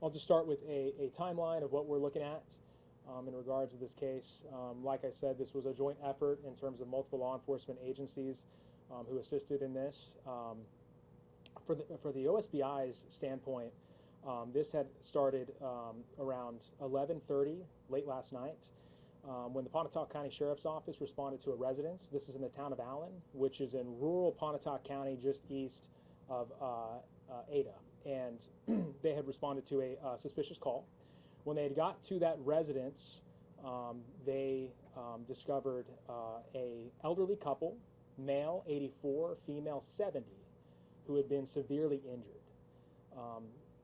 I'll just start with a timeline of what we're looking at in regards to this case. Like I said, this was a joint effort in terms of multiple law enforcement agencies who assisted in this. For the OSBI's standpoint, this had started around 11:30 late last night when the Pontotoc County Sheriff's Office responded to a residence. This is in the town of Allen, which is in rural Pontotoc County, just east of Ada. And they had responded to a suspicious call. When they had got to that residence, they discovered a elderly couple, male 84, female 70, who had been severely injured.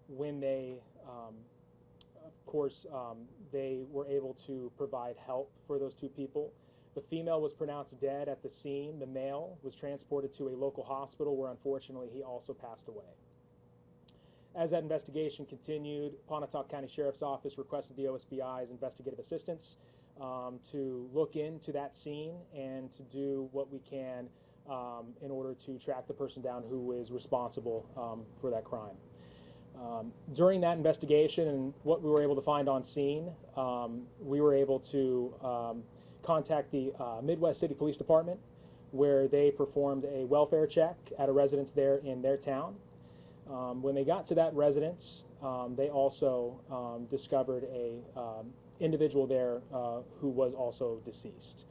When they, of course, they were able to provide help for those two people. The female was pronounced dead at the scene. The male was transported to a local hospital where unfortunately he also passed away. As that investigation continued, Pontotoc County Sheriff's Office requested the OSBI's investigative assistance to look into that scene and to do what we can in order to track the person down who is responsible for that crime. During that investigation and what we were able to find on scene, we were able to contact the Midwest City Police Department, where they performed a welfare check at a residence there in their town. When they got to that residence, they also discovered a individual there who was also deceased.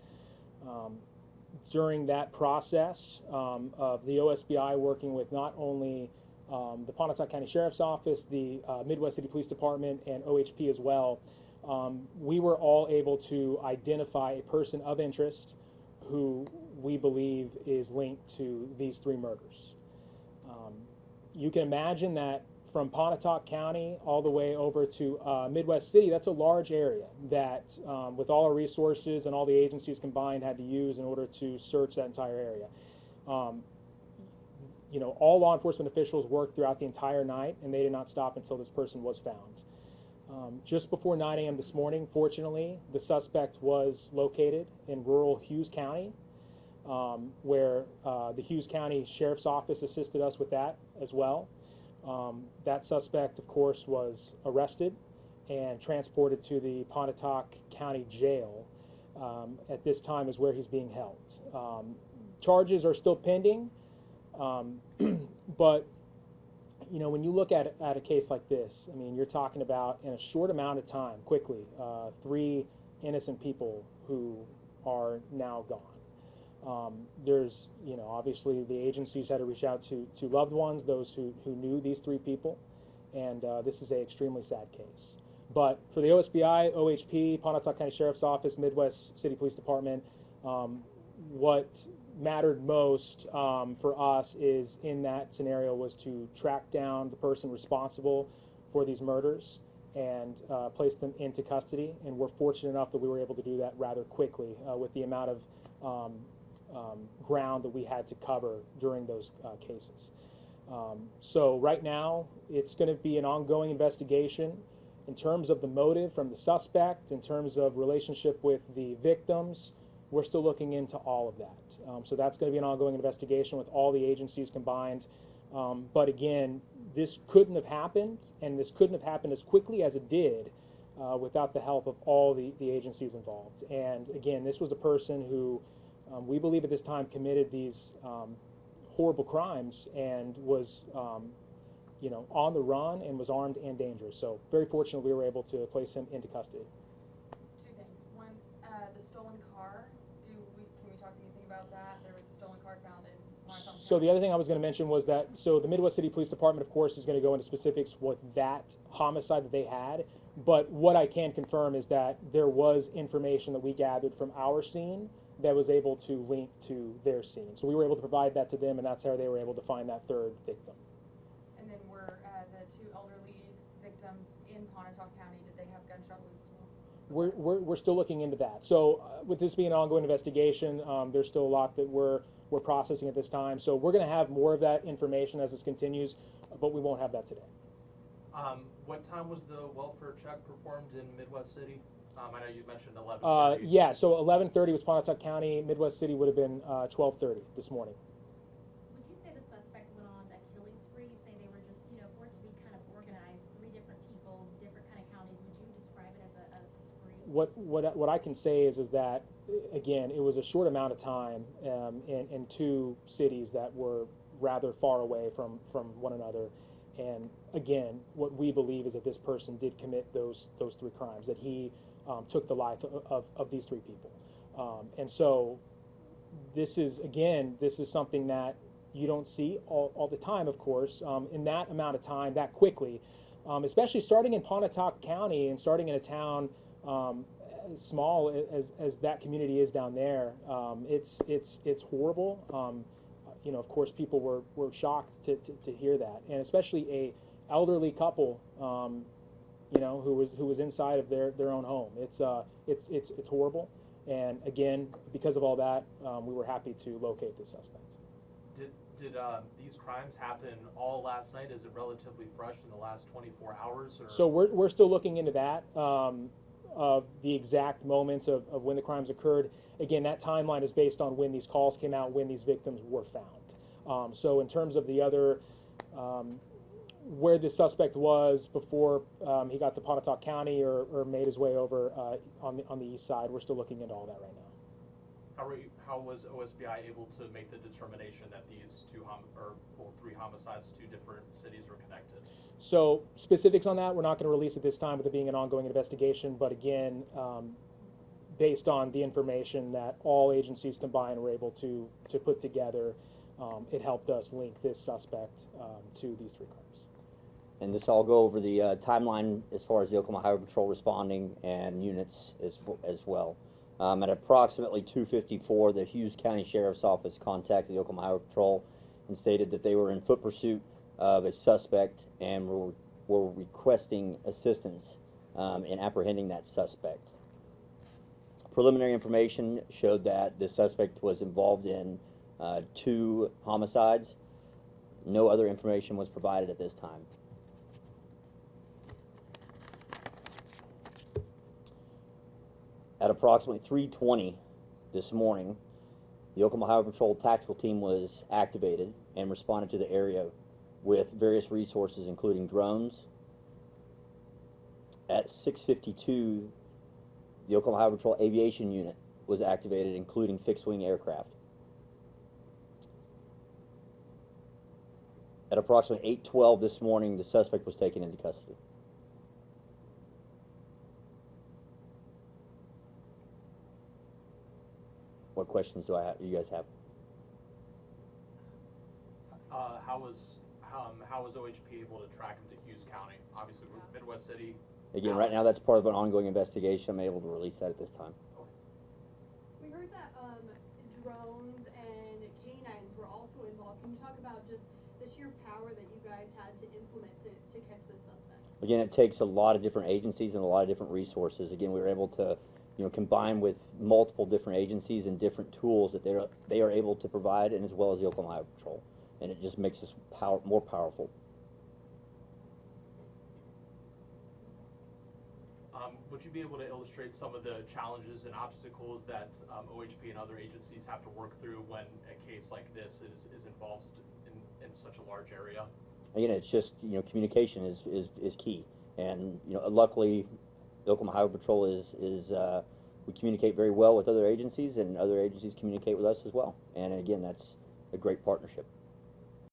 During that process of the OSBI working with not only the Pontotoc County Sheriff's Office, the Midwest City Police Department, and OHP as well, we were all able to identify a person of interest who we believe is linked to these three murders. You can imagine that from Pontotoc County all the way over to Midwest City, that's a large area that with all our resources and all the agencies combined had to use in order to search that entire area. You know, all law enforcement officials worked throughout the entire night, and they did not stop until this person was found. Just before 9 a.m. this morning, fortunately, the suspect was located in rural Hughes County, where the Hughes County Sheriff's Office assisted us with that as well. That suspect, of course, was arrested and transported to the Pontotoc County Jail. At this time is where he's being held. Charges are still pending, but you know, when you look at a case like this, I mean, you're talking about in a short amount of time, quickly, 3 innocent people who are now gone. There's, you know, obviously the agencies had to reach out to loved ones, those who knew these 3 people, and this is an extremely sad case. But for the OSBI, OHP, Pontotoc County Sheriff's Office, Midwest City Police Department, what mattered most for us is in that scenario was to track down the person responsible for these murders and place them into custody, and we're fortunate enough that we were able to do that rather quickly with the amount of ground that we had to cover during those cases. So right now, it's going to be an ongoing investigation in terms of the motive from the suspect, in terms of relationship with the victims. We're still looking into all of that. So that's going to be an ongoing investigation with all the agencies combined. But again, this couldn't have happened, and this couldn't have happened as quickly as it did without the help of all the agencies involved. And again, this was a person who we believe at this time committed these horrible crimes and was you know, on the run and was armed and dangerous. So very fortunate we were able to place him into custody. 2 things. One, the stolen car. Can we talk anything about that? There was a stolen car found in Pontotoc County. So the other thing I was going to mention was that, so the Midwest City Police Department, of course, is going to go into specifics with that homicide that they had. But what I can confirm is that there was information that we gathered from our scene that was able to link to their scene. So we were able to provide that to them, and that's how they were able to find that 3rd victim. And then were the 2 elderly victims in Pontotoc County, did they have gunshot wounds as well? We're still looking into that. So with this being an ongoing investigation, there's still a lot that we're processing at this time. So we're going to have more of that information as this continues, but we won't have that today. What time was the welfare check performed in Midwest City? I know you mentioned 11:30. Yeah, so 11:30 was Pontotoc County. Midwest City would have been 12:30 this morning. Would you say the suspect went on a killing spree? You say they were just, you know, for it to be kind of organized, 3 different people what I can say is that, again, it was a short amount of time in two cities that were rather far away from one another. And again, what we believe is that this person did commit those three crimes, that he took the life of these three people. And so this is something that you don't see all the time, of course, in that amount of time, that quickly, especially starting in Pontotoc County and starting in a town as small as that community is down there. It's horrible. You know, of course, people were shocked to hear that, and especially a elderly couple, you know, who was inside of their own home. It's horrible, and again, because of all that, we were happy to locate the suspect. Did these crimes happen all last night? Is it relatively fresh in the last 24 hours? Or? So we're still looking into that, of the exact moments of when the crimes occurred. Again, that timeline is based on when these calls came out, when these victims were found. So in terms of the other, where the suspect was before he got to Pontotoc County or made his way over on the east side, we're still looking into all that right now. How was OSBI able to make the determination that these three homicides, two different cities, were connected? So specifics on that, we're not going to release at this time with it being an ongoing investigation, but again, based on the information that all agencies combined were able to put together, it helped us link this suspect to these three crimes. And this I'll go over the timeline as far as the Oklahoma Highway Patrol responding and units as well. At approximately 2:54, the Hughes County Sheriff's Office contacted the Oklahoma Highway Patrol and stated that they were in foot pursuit of a suspect and were requesting assistance in apprehending that suspect. Preliminary information showed that the suspect was involved in 2 homicides. No other information was provided at this time. At approximately 3:20 this morning, the Oklahoma Highway Patrol tactical team was activated and responded to the area with various resources, including drones. At 6:52, the Oklahoma Highway Patrol aviation unit was activated, including fixed-wing aircraft. At approximately 8:12 this morning, the suspect was taken into custody. What questions do you guys have? How was OHP able to track him to Hughes County? Obviously, we're Midwest City. Again, right now that's part of an ongoing investigation. I'm able to release that at this time. We heard that drones and canines were also involved. Can you talk about just the sheer power that you guys had to implement to catch this suspect? Again, it takes a lot of different agencies and a lot of different resources. Again, we were able to, combine with multiple different agencies and different tools that they are able to provide, and as well as the Oklahoma Highway Patrol, and it just makes us more powerful. Would you be able to illustrate some of the challenges and obstacles that OHP and other agencies have to work through when a case like this is involved in such a large area? Again, it's just, communication is key, and luckily the Oklahoma Highway Patrol we communicate very well with other agencies, and other agencies communicate with us as well. And again, that's a great partnership.